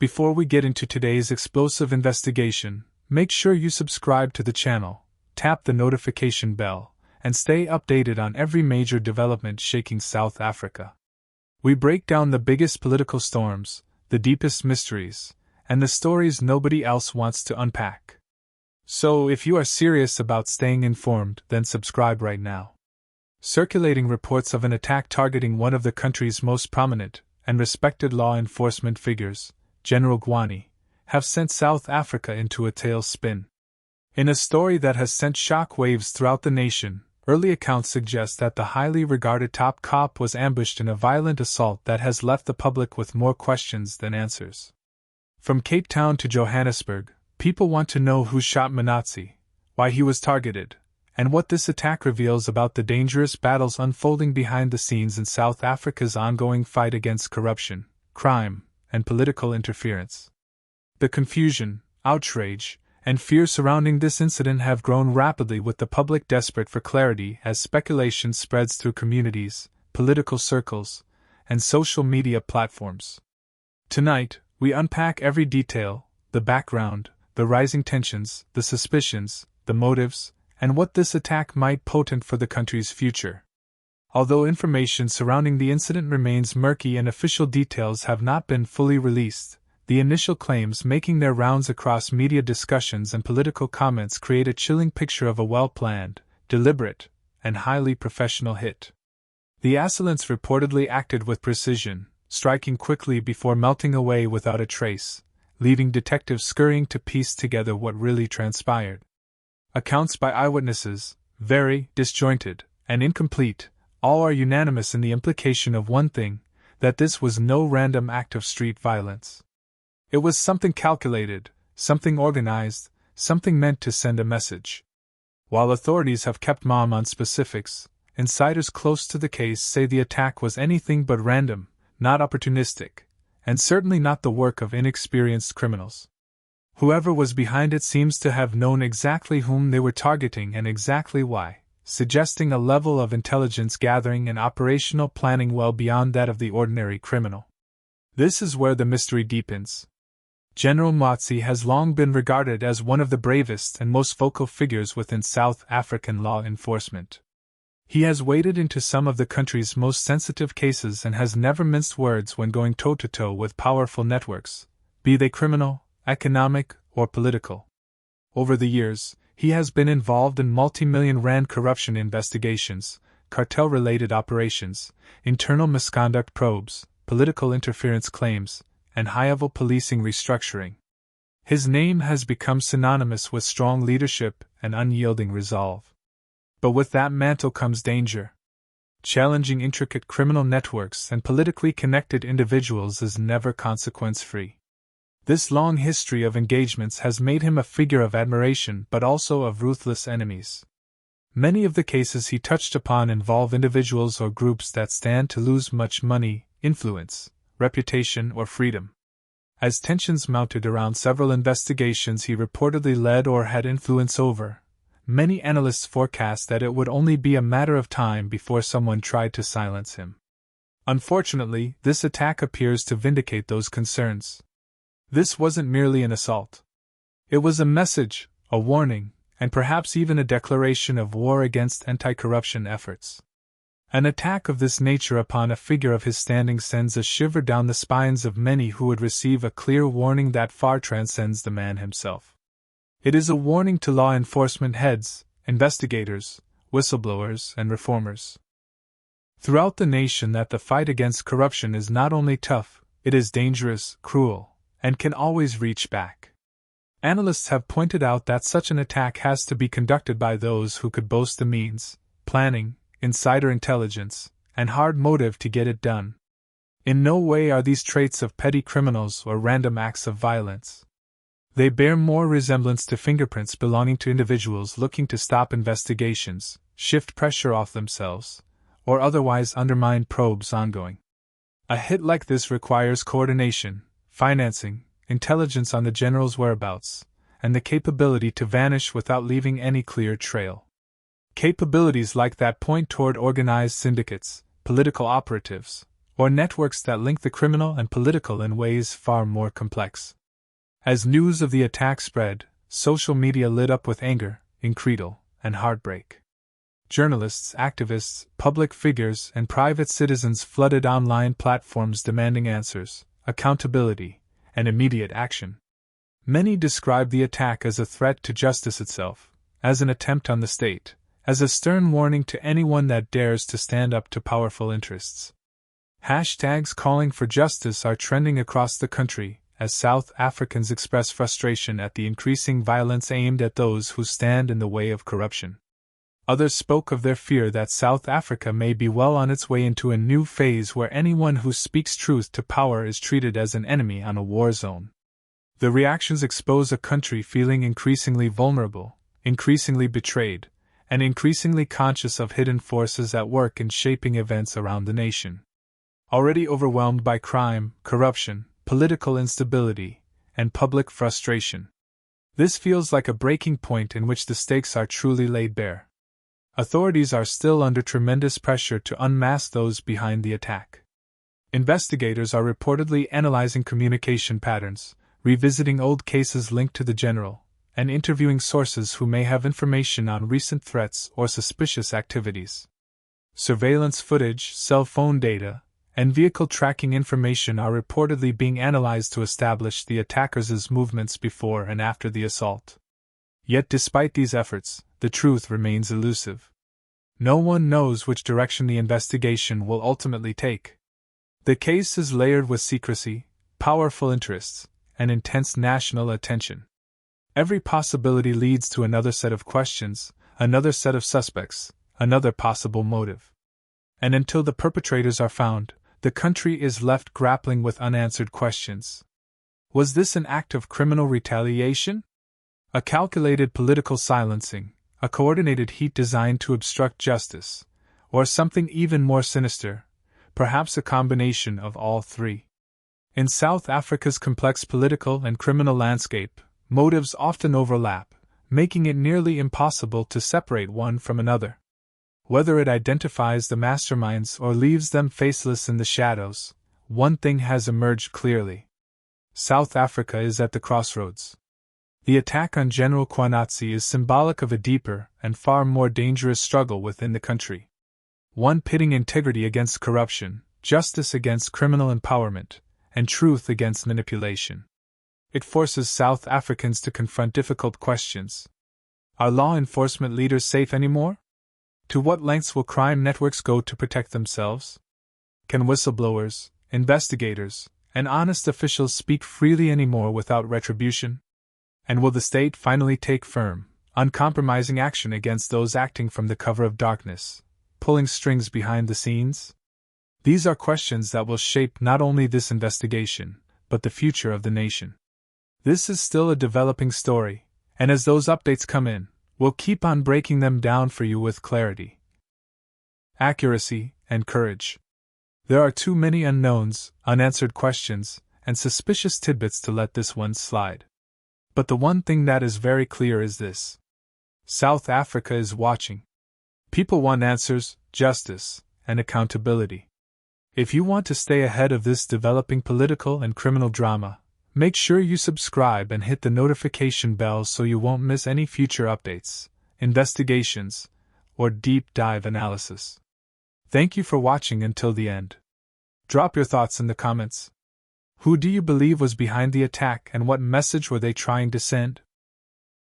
Before we get into today's explosive investigation, make sure you subscribe to the channel, tap the notification bell, and stay updated on every major development shaking South Africa. We break down the biggest political storms, the deepest mysteries, and the stories nobody else wants to unpack. So, if you are serious about staying informed, then subscribe right now. Circulating reports of an attack targeting one of the country's most prominent and respected law enforcement figures, General Gwani, have sent South Africa into a tailspin. In a story that has sent shock waves throughout the nation, early accounts suggest that the highly regarded top cop was ambushed in a violent assault that has left the public with more questions than answers. From Cape Town to Johannesburg, people want to know who shot MKHWANAZI, why he was targeted, and what this attack reveals about the dangerous battles unfolding behind the scenes in South Africa's ongoing fight against corruption, crime, and political interference. The confusion, outrage, and fear surrounding this incident have grown rapidly, with the public desperate for clarity as speculation spreads through communities, political circles, and social media platforms. Tonight, we unpack every detail, the background, the rising tensions, the suspicions, the motives, and what this attack might portend for the country's future. Although information surrounding the incident remains murky and official details have not been fully released, the initial claims making their rounds across media discussions and political comments create a chilling picture of a well-planned, deliberate, and highly professional hit. The assailants reportedly acted with precision, striking quickly before melting away without a trace, leaving detectives scurrying to piece together what really transpired. Accounts by eyewitnesses, very disjointed and incomplete, all are unanimous in the implication of one thing, that this was no random act of street violence. It was something calculated, something organized, something meant to send a message. While authorities have kept mum on specifics, insiders close to the case say the attack was anything but random, not opportunistic, and certainly not the work of inexperienced criminals. Whoever was behind it seems to have known exactly whom they were targeting and exactly why, suggesting a level of intelligence gathering and operational planning well beyond that of the ordinary criminal. This is where the mystery deepens. General MKHWANAZI has long been regarded as one of the bravest and most vocal figures within South African law enforcement. He has waded into some of the country's most sensitive cases and has never minced words when going toe-to-toe with powerful networks, be they criminal, economic, or political. Over the years, he has been involved in multi-million rand corruption investigations, cartel-related operations, internal misconduct probes, political interference claims, and high-level policing restructuring. His name has become synonymous with strong leadership and unyielding resolve. But with that mantle comes danger. Challenging intricate criminal networks and politically connected individuals is never consequence-free. This long history of engagements has made him a figure of admiration but also of ruthless enemies. Many of the cases he touched upon involve individuals or groups that stand to lose much money, influence, reputation, or freedom. As tensions mounted around several investigations he reportedly led or had influence over, many analysts forecast that it would only be a matter of time before someone tried to silence him. Unfortunately, this attack appears to vindicate those concerns. This wasn't merely an assault. It was a message, a warning, and perhaps even a declaration of war against anti-corruption efforts. An attack of this nature upon a figure of his standing sends a shiver down the spines of many who would receive a clear warning that far transcends the man himself. It is a warning to law enforcement heads, investigators, whistleblowers, and reformers throughout the nation that the fight against corruption is not only tough, it is dangerous, cruel, and can always reach back. Analysts have pointed out that such an attack has to be conducted by those who could boast the means, planning, insider intelligence, and hard motive to get it done. In no way are these traits of petty criminals or random acts of violence. They bear more resemblance to fingerprints belonging to individuals looking to stop investigations, shift pressure off themselves, or otherwise undermine probes ongoing. A hit like this requires coordination, financing, intelligence on the general's whereabouts, and the capability to vanish without leaving any clear trail. Capabilities like that point toward organized syndicates, political operatives, or networks that link the criminal and political in ways far more complex. As news of the attack spread, social media lit up with anger, incredulity, and heartbreak. Journalists, activists, public figures, and private citizens flooded online platforms demanding answers, accountability, and immediate action. Many described the attack as a threat to justice itself, as an attempt on the state, as a stern warning to anyone that dares to stand up to powerful interests. Hashtags calling for justice are trending across the country, as South Africans express frustration at the increasing violence aimed at those who stand in the way of corruption. Others spoke of their fear that South Africa may be well on its way into a new phase where anyone who speaks truth to power is treated as an enemy on a war zone. The reactions expose a country feeling increasingly vulnerable, increasingly betrayed, and increasingly conscious of hidden forces at work in shaping events around the nation. Already overwhelmed by crime, corruption, political instability, and public frustration. This feels like a breaking point in which the stakes are truly laid bare. Authorities are still under tremendous pressure to unmask those behind the attack. Investigators are reportedly analyzing communication patterns, revisiting old cases linked to the general, and interviewing sources who may have information on recent threats or suspicious activities. Surveillance footage, cell phone data, and vehicle tracking information are reportedly being analyzed to establish the attackers' movements before and after the assault. Yet despite these efforts, the truth remains elusive. No one knows which direction the investigation will ultimately take. The case is layered with secrecy, powerful interests, and intense national attention. Every possibility leads to another set of questions, another set of suspects, another possible motive. And until the perpetrators are found, the country is left grappling with unanswered questions. Was this an act of criminal retaliation? A calculated political silencing, a coordinated heat designed to obstruct justice, or something even more sinister, perhaps a combination of all three? In South Africa's complex political and criminal landscape, motives often overlap, making it nearly impossible to separate one from another. Whether it identifies the masterminds or leaves them faceless in the shadows, one thing has emerged clearly. South Africa is at the crossroads. The attack on General MKHWANAZI is symbolic of a deeper and far more dangerous struggle within the country. One pitting integrity against corruption, justice against criminal empowerment, and truth against manipulation. It forces South Africans to confront difficult questions. Are law enforcement leaders safe anymore? To what lengths will crime networks go to protect themselves? Can whistleblowers, investigators, and honest officials speak freely anymore without retribution? And will the state finally take firm, uncompromising action against those acting from the cover of darkness, pulling strings behind the scenes? These are questions that will shape not only this investigation, but the future of the nation. This is still a developing story, and as those updates come in, we'll keep on breaking them down for you with clarity, accuracy, and courage. There are too many unknowns, unanswered questions, and suspicious tidbits to let this one slide. But the one thing that is very clear is this: South Africa is watching. People want answers, justice, and accountability. If you want to stay ahead of this developing political and criminal drama, make sure you subscribe and hit the notification bell so you won't miss any future updates, investigations, or deep dive analysis. Thank you for watching until the end. Drop your thoughts in the comments. Who do you believe was behind the attack and what message were they trying to send?